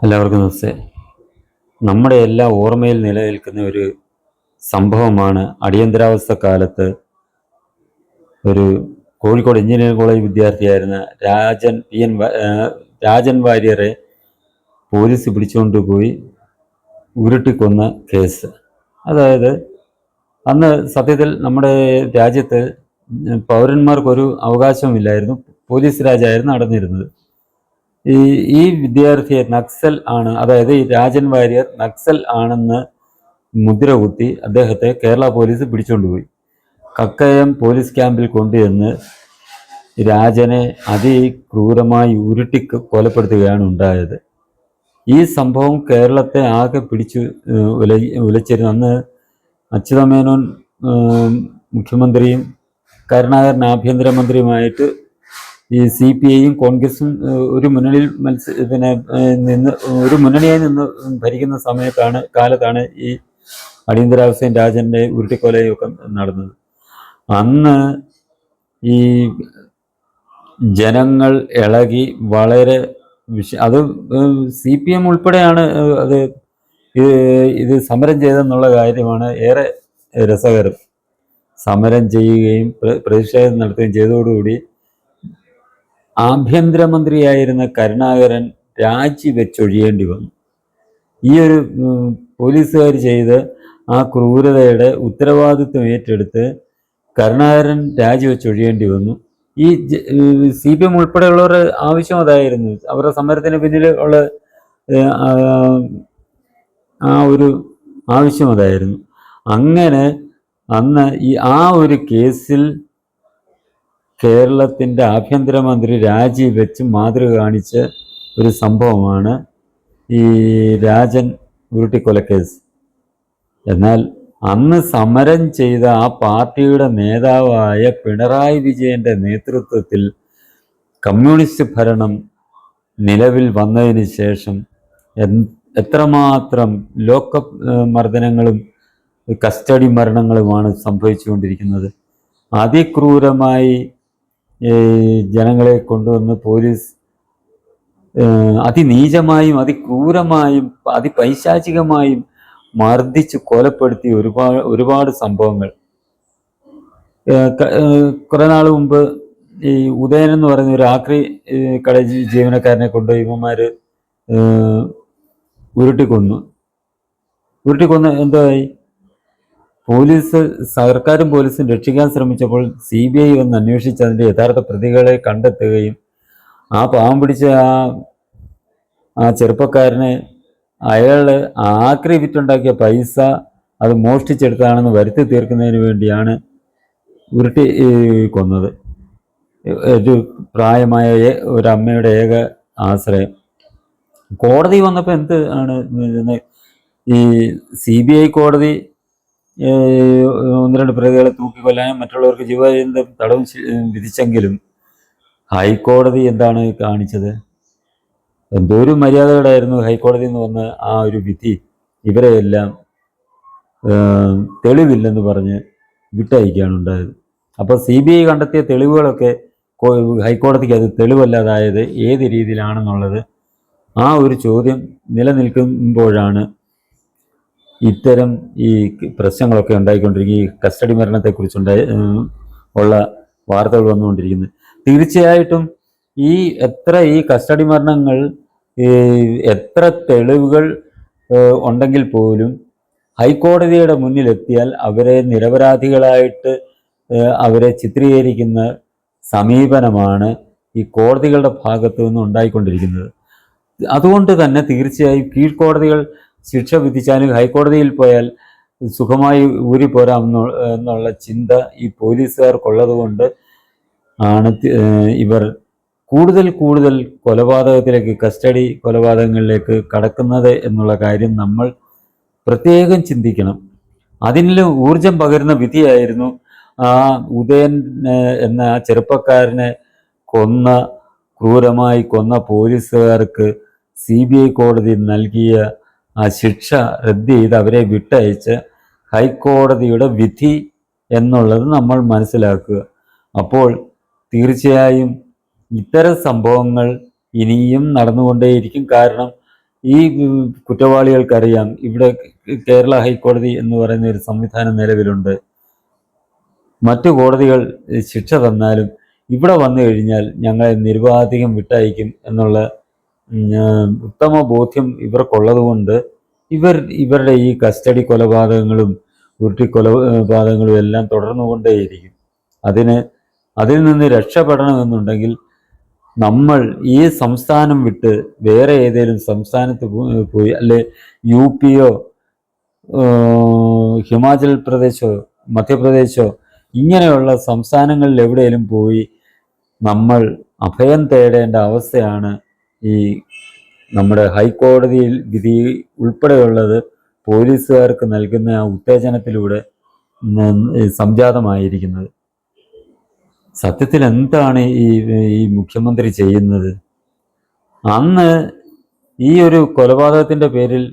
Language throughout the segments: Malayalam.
എല്ലാവർക്കും നമസ്തേ. നമ്മുടെ എല്ലാ ഓർമ്മയിൽ നിലനിൽക്കുന്ന ഒരു സംഭവമാണ് അടിയന്തരാവസ്ഥ കാലത്ത് ഒരു കോഴിക്കോട് എഞ്ചിനീയറിംഗ് കോളേജ് വിദ്യാർത്ഥിയായിരുന്ന രാജൻ വാര്യരെ പോലീസ് പിടിച്ചുകൊണ്ടുപോയി ഉരുട്ടിക്കൊന്ന കേസ്. അതായത് അന്ന് സത്യത്തിൽ നമ്മുടെ രാജ്യത്ത് പൗരന്മാർക്കൊരു അവകാശമില്ലായിരുന്നു, പോലീസ് രാജായിരുന്നു നടന്നിരുന്നത്. ഈ വിദ്യാർത്ഥിയെ നക്സൽ ആണ്, അതായത് ഈ രാജൻ വാര്യർ നക്സൽ ആണെന്ന് മുദ്ര കുത്തി അദ്ദേഹത്തെ കേരള പോലീസ് പിടിച്ചുകൊണ്ടുപോയി. കക്കയം പോലീസ് ക്യാമ്പിൽ കൊണ്ടുചെന്ന് രാജനെ അതിക്രൂരമായി ഉരുട്ടി കൊലപ്പെടുത്തുകയാണ് ഉണ്ടായത്. ഈ സംഭവം കേരളത്തെ ആകെ പിടിച്ചു ഉലച്ചിരുന്നു. അന്ന് അച്യുതമേനോൻ മുഖ്യമന്ത്രിയും കരുണാകരൻ ആഭ്യന്തരമന്ത്രിയുമായിട്ട് ഈ CPIയും കോൺഗ്രസും ഒരു മുന്നണിയിൽ ഒരു മുന്നണിയായി നിന്ന് ഭരിക്കുന്ന കാലത്താണ് ഈ അടിയന്തരാവസ്ഥയും രാജന്റെ ഉരുട്ടിക്കൊലയും ഒക്കെ നടന്നത്. അന്ന് ഈ ജനങ്ങൾ ഇളകി വളരെ അത് CPM ഉൾപ്പെടെയാണ് ഇത് സമരം ചെയ്തെന്നുള്ള കാര്യമാണ് ഏറെ രസകരം. സമരം ചെയ്യുകയും പ്രതിഷേധം നടത്തുകയും ചെയ്തതോടുകൂടി ആഭ്യന്തരമന്ത്രിയായിരുന്ന കരുണാകരൻ രാജിവെച്ചൊഴിയേണ്ടി വന്നു. ഈ ഒരു പോലീസുകാർ ചെയ്ത് ആ ക്രൂരതയുടെ ഉത്തരവാദിത്വം ഏറ്റെടുത്ത് കരുണാകരൻ രാജിവെച്ചൊഴിയേണ്ടി വന്നു. ഈ CPM ഉൾപ്പെടെയുള്ളവരുടെ ആവശ്യം അതായിരുന്നു. അവരുടെ സമരത്തിന് പിന്നിൽ ഉള്ള ആ ഒരു ആവശ്യം അതായിരുന്നു. അങ്ങനെ അന്ന് ആ ഒരു കേസിൽ കേരളത്തിൻ്റെ ആഭ്യന്തരമന്ത്രി രാജിവെച്ച് മാതൃക കാണിച്ച ഒരു സംഭവമാണ് ഈ രാജൻ ഉരുട്ടിക്കൊലക്കേസ്. എന്നാൽ അന്ന് സമരം ചെയ്ത ആ പാർട്ടിയുടെ നേതാവായ പിണറായി വിജയൻ്റെ നേതൃത്വത്തിൽ കമ്മ്യൂണിസ്റ്റ് ഭരണം നിലവിൽ വന്നതിന് ശേഷം എത്രമാത്രം ലോക്കപ്പ് മർദ്ദനങ്ങളും കസ്റ്റഡി മരണങ്ങളുമാണ് സംഭവിച്ചുകൊണ്ടിരിക്കുന്നത്. അതിക്രൂരമായി ജനങ്ങളെ കൊണ്ടുവന്ന് പോലീസ് അതിനീചമായും അതിക്രൂരമായും അതിപൈശാചികമായും മർദ്ദിച്ച് കൊലപ്പെടുത്തി ഒരുപാട് സംഭവങ്ങൾ. കുറെ നാൾ മുമ്പ് ഈ ഉദയൻ എന്ന് പറയുന്ന ഒരു ആക്രി കട ജീവനക്കാരനെ കൊണ്ട് ഇവന്മാര് ഉരുട്ടിക്കൊന്നു എന്തായി? സർക്കാരും പോലീസും രക്ഷിക്കാൻ ശ്രമിച്ചപ്പോൾ CBI വന്ന് അന്വേഷിച്ച് അതിൻ്റെ യഥാർത്ഥ പ്രതികളെ കണ്ടെത്തുകയും ആ പാവം പിടിച്ച ആ ചെറുപ്പക്കാരനെ അയാള് ആക്രി വിറ്റുണ്ടാക്കിയ പൈസ അത് മോഷ്ടിച്ചെടുത്താണെന്ന് വരുത്തി തീർക്കുന്നതിന് വേണ്ടിയാണ് ഉരുട്ടി കൊന്നത്. ഒരു പ്രായമായ ഒരമ്മയുടെ ഏക ആശ്രയം. കോടതി വന്നപ്പോൾ എന്ത് ആണ് ഈ CBI കോടതി ഒന്ന് രണ്ട് പ്രതികളെ തൂക്കിക്കൊല്ലാനും മറ്റുള്ളവർക്ക് ജീവപര്യന്തം തടവും വിധിച്ചെങ്കിലും ഹൈക്കോടതി എന്താണ് കാണിച്ചത്? എന്തോ ഒരു മര്യാദയോടായിരുന്നു ഹൈക്കോടതി എന്ന് വന്ന ആ ഒരു വിധി ഇവരെയെല്ലാം തെളിവില്ലെന്ന് പറഞ്ഞ് വിട്ടയക്കുകയാണ് ഉണ്ടായത്. അപ്പോൾ CBI കണ്ടെത്തിയ തെളിവുകളൊക്കെ ഹൈക്കോടതിക്ക് അത് തെളിവല്ലാതായത് ഏത് രീതിയിലാണെന്നുള്ളത് ആ ഒരു ചോദ്യം നിലനിൽക്കുമ്പോഴാണ് ഇത്തരം ഈ പ്രശ്നങ്ങളൊക്കെ ഉണ്ടായിക്കൊണ്ടിരിക്കും. ഈ കസ്റ്റഡി ഉള്ള വാർത്തകൾ വന്നുകൊണ്ടിരിക്കുന്നത്. തീർച്ചയായിട്ടും ഈ കസ്റ്റഡി മരണങ്ങൾ എത്ര തെളിവുകൾ ഉണ്ടെങ്കിൽ പോലും ഹൈക്കോടതിയുടെ മുന്നിലെത്തിയാൽ അവരെ നിരപരാധികളായിട്ട് അവരെ ചിത്രീകരിക്കുന്ന സമീപനമാണ് ഈ കോടതികളുടെ ഭാഗത്തു നിന്ന് ഉണ്ടായിക്കൊണ്ടിരിക്കുന്നത്. അതുകൊണ്ട് തന്നെ തീർച്ചയായും കീഴ്ക്കോടതികൾ ശിക്ഷ വിധിച്ചാലും ഹൈക്കോടതിയിൽ പോയാൽ സുഖമായി ഊരിപ്പോരാം എന്നുള്ള ചിന്ത ഈ പോലീസുകാർക്കുള്ളത് കൊണ്ട് ആണ് ഇവർ കൂടുതൽ കൊലപാതകത്തിലേക്ക്, കസ്റ്റഡി കൊലപാതകങ്ങളിലേക്ക് കടക്കുന്നത് എന്നുള്ള കാര്യം നമ്മൾ പ്രത്യേകം ചിന്തിക്കണം. അതിന് ഊർജം പകരുന്ന വിധിയായിരുന്നു ആ ഉദയൻ എന്ന ആ ചെറുപ്പക്കാരനെ ക്രൂരമായി കൊന്ന പോലീസുകാർക്ക് CBI കോടതി നൽകിയ ആ ശിക്ഷ റദ്ദ് ചെയ്ത് അവരെ വിട്ടയച്ച് ഹൈക്കോടതിയുടെ വിധി എന്നുള്ളത് നമ്മൾ മനസ്സിലാക്കുക. അപ്പോൾ തീർച്ചയായും ഇത്തരം സംഭവങ്ങൾ ഇനിയും നടന്നുകൊണ്ടേയിരിക്കും. കാരണം ഈ കുറ്റവാളികൾക്കറിയാം ഇവിടെ കേരള ഹൈക്കോടതി എന്ന് പറയുന്ന ഒരു സംവിധാനം നിലവിലുണ്ട്. മറ്റു കോടതികൾ ശിക്ഷ തന്നാലും ഇവിടെ വന്നു കഴിഞ്ഞാൽ ഞങ്ങളെ നിരുപാധികം വിട്ടയക്കും എന്നുള്ള ഉത്തമ ബോധ്യം ഇവർക്കുള്ളതുകൊണ്ട് ഇവരുടെ ഈ കസ്റ്റഡി കൊലപാതകങ്ങളും ഉരുട്ടി കൊലപാതകങ്ങളും എല്ലാം തുടർന്നുകൊണ്ടേയിരിക്കും. അതിൽ നിന്ന് രക്ഷപ്പെടണമെന്നുണ്ടെങ്കിൽ നമ്മൾ ഈ സംസ്ഥാനം വിട്ട് വേറെ ഏതെങ്കിലും സംസ്ഥാനത്ത് പോയി, അല്ലെ UP-യോ ഹിമാചൽ പ്രദേശോ മധ്യപ്രദേശോ ഇങ്ങനെയുള്ള സംസ്ഥാനങ്ങളിൽ എവിടെയെങ്കിലും പോയി നമ്മൾ അഭയം തേടേണ്ട അവസ്ഥയാണ് ഈ നമ്മുടെ ഹൈക്കോടതിയിൽ വിധി ഉൾപ്പെടെയുള്ളത് പോലീസുകാർക്ക് നൽകുന്ന ആ ഉത്തേജനത്തിലൂടെ സംജാതമായിരിക്കുന്നത്. സത്യത്തിൽ എന്താണ് ഈ മുഖ്യമന്ത്രി ചെയ്യുന്നത്? അന്ന് ഈ ഒരു കൊലപാതകത്തിൻ്റെ പേരിൽ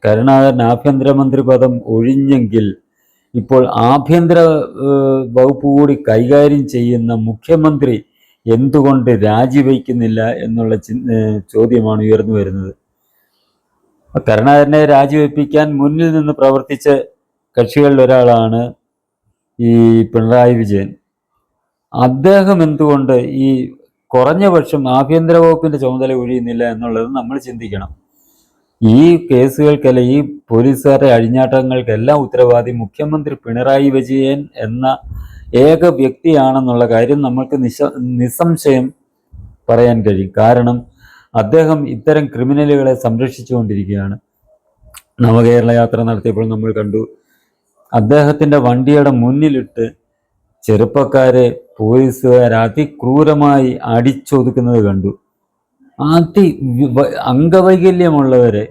കരുണാകരൻ ആഭ്യന്തരമന്ത്രി പദം ഒഴിഞ്ഞെങ്കിൽ ഇപ്പോൾ ആഭ്യന്തര വകുപ്പ് കൂടി കൈകാര്യം ചെയ്യുന്ന മുഖ്യമന്ത്രി എന്തുകൊണ്ട് രാജിവെക്കുന്നില്ല എന്നുള്ള ചോദ്യമാണ് ഉയർന്നു വരുന്നത്. കരുണാകരനെ രാജിവെപ്പിക്കാൻ മുന്നിൽ നിന്ന് പ്രവർത്തിച്ച കക്ഷികളിൽ ഒരാളാണ് ഈ പിണറായി വിജയൻ. അദ്ദേഹം എന്തുകൊണ്ട് ഈ കുറഞ്ഞ പക്ഷം ആഭ്യന്തര വകുപ്പിന്റെ ചുമതല ഒഴിയുന്നില്ല എന്നുള്ളത് നമ്മൾ ചിന്തിക്കണം. ഈ കേസുകൾക്കല്ല, ഈ പോലീസുകാരുടെ അഴിഞ്ഞാട്ടങ്ങൾക്കെല്ലാം ഉത്തരവാദി മുഖ്യമന്ത്രി പിണറായി വിജയൻ എന്ന ഏക വ്യക്തിയാണെന്നുള്ള കാര്യം നമ്മൾക്ക് നിസ്സംശയം പറയാൻ കഴിയും. കാരണം അദ്ദേഹം ഇത്തരം ക്രിമിനലുകളെ സംരക്ഷിച്ചുകൊണ്ടിരിക്കുകയാണ്. നവകേരള യാത്ര നടത്തിയപ്പോൾ നമ്മൾ കണ്ടു, അദ്ദേഹത്തിൻ്റെ വണ്ടിയുടെ മുന്നിലിട്ട് ചെറുപ്പക്കാരെ പോലീസുകാർ അതിക്രൂരമായി അടിച്ചൊതുക്കുന്നത് കണ്ടു. അംഗവൈകല്യമുള്ളവരെ,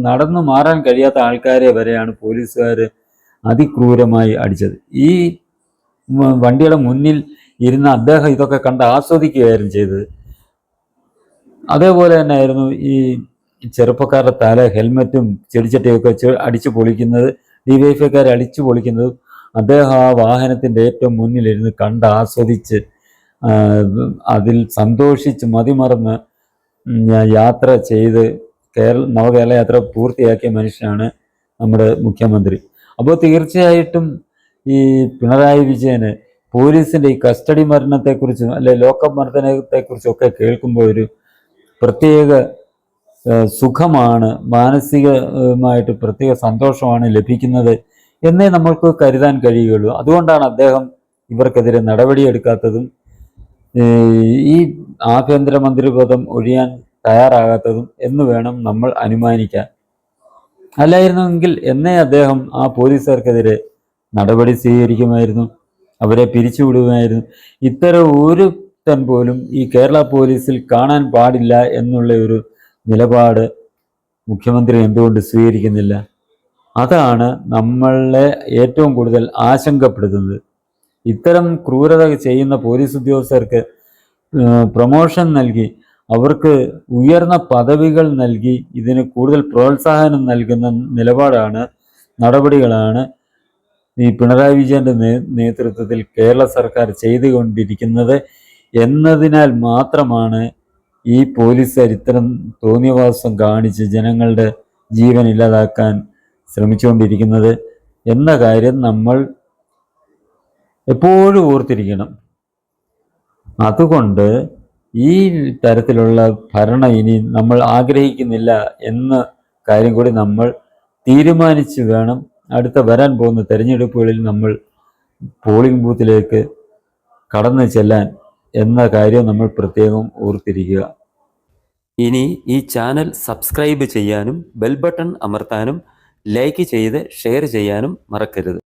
നടന്നു മാറാൻ കഴിയാത്ത ആൾക്കാരെ വരെയാണ് പോലീസുകാർ അതിക്രൂരമായി അടിച്ചത്. ഈ വണ്ടിയുടെ മുന്നിൽ ഇരുന്ന് അദ്ദേഹം ഇതൊക്കെ കണ്ട് ആസ്വദിക്കുകയായിരുന്നു ചെയ്തത്. അതേപോലെ തന്നെ ആയിരുന്നു ഈ ചെറുപ്പക്കാരുടെ തല ഹെൽമറ്റും ചെടിച്ചട്ടിയൊക്കെ അടിച്ചു പൊളിക്കുന്നത്, DYFIക്കാരെ അടിച്ചു പൊളിക്കുന്നത് അദ്ദേഹം ആ വാഹനത്തിൻ്റെ ഏറ്റവും മുന്നിലിരുന്ന് കണ്ട് ആസ്വദിച്ച് അതിൽ സന്തോഷിച്ച് മതിമറന്ന് യാത്ര ചെയ്ത് നവകേരള യാത്ര പൂർത്തിയാക്കിയ മനുഷ്യനാണ് നമ്മുടെ മുഖ്യമന്ത്രി. അപ്പോൾ തീർച്ചയായിട്ടും ഈ പിണറായി വിജയന് പോലീസിൻ്റെ ഈ കസ്റ്റഡി മരണത്തെക്കുറിച്ചും അല്ലെ ലോക്കപ്പ് മർദ്ദനത്തെക്കുറിച്ചൊക്കെ കേൾക്കുമ്പോൾ ഒരു പ്രത്യേക സുഖമാണ്, മാനസികമായിട്ട് പ്രത്യേക സന്തോഷമാണ് ലഭിക്കുന്നത് എന്നേ നമ്മൾക്ക് കരുതാൻ കഴിയുകയുള്ളൂ. അതുകൊണ്ടാണ് അദ്ദേഹം ഇവർക്കെതിരെ നടപടിയെടുക്കാത്തതും ഈ ആഭ്യന്തരമന്ത്രി പദം ഒഴിയാൻ തയ്യാറാകാത്തതും എന്ന് വേണം നമ്മൾ അനുമാനിക്കാൻ. അല്ലായിരുന്നെങ്കിൽ എന്നേ അദ്ദേഹം ആ പോലീസുകാർക്കെതിരെ നടപടി സ്വീകരിക്കുമായിരുന്നു, അവരെ പിരിച്ചുവിടുമായിരുന്നു. ഇത്തരം ഒരുത്തൻ പോലും ഈ കേരള പോലീസിൽ കാണാൻ പാടില്ല എന്നുള്ള ഒരു നിലപാട് മുഖ്യമന്ത്രി എന്തുകൊണ്ട് സ്വീകരിക്കുന്നില്ല? അതാണ് നമ്മളെ ഏറ്റവും കൂടുതൽ ആശങ്കപ്പെടുത്തുന്നത്. ഇത്തരം ക്രൂരത ചെയ്യുന്ന പോലീസ് ഉദ്യോഗസ്ഥർക്ക് പ്രൊമോഷൻ നൽകി, അവർക്ക് ഉയർന്ന പദവികൾ നൽകി, ഇതിന് കൂടുതൽ പ്രോത്സാഹനം നൽകുന്ന നടപടികളാണ് ഈ പിണറായി വിജയൻ്റെ നേതൃത്വത്തിൽ കേരള സർക്കാർ ചെയ്തുകൊണ്ടിരിക്കുന്നത് എന്നതിനാൽ മാത്രമാണ് ഈ പോലീസുകാർ ഇത്തരം തോന്നിയവാസം കാണിച്ച് ജനങ്ങളുടെ ജീവൻ ഇല്ലാതാക്കാൻ ശ്രമിച്ചുകൊണ്ടിരിക്കുന്നത് എന്ന കാര്യം നമ്മൾ എപ്പോഴും ഓർത്തിരിക്കണം. അതുകൊണ്ട് ഈ തരത്തിലുള്ള ഭരണം ഇനി നമ്മൾ ആഗ്രഹിക്കുന്നില്ല എന്ന കാര്യം കൂടി നമ്മൾ തീരുമാനിച്ച് വേണം അടുത്ത വരാൻ പോകുന്ന തെരഞ്ഞെടുപ്പുകളിൽ നമ്മൾ പോളിംഗ് ബൂത്തിലേക്ക് കടന്നു ചെല്ലാൻ എന്ന കാര്യം നമ്മൾ പ്രത്യേകം ഓർത്തിരിക്കുക. ഇനി ഈ ചാനൽ സബ്സ്ക്രൈബ് ചെയ്യാനും ബെൽ ബട്ടൺ അമർത്താനും ലൈക്ക് ചെയ്ത് ഷെയർ ചെയ്യാനും മറക്കരുത്.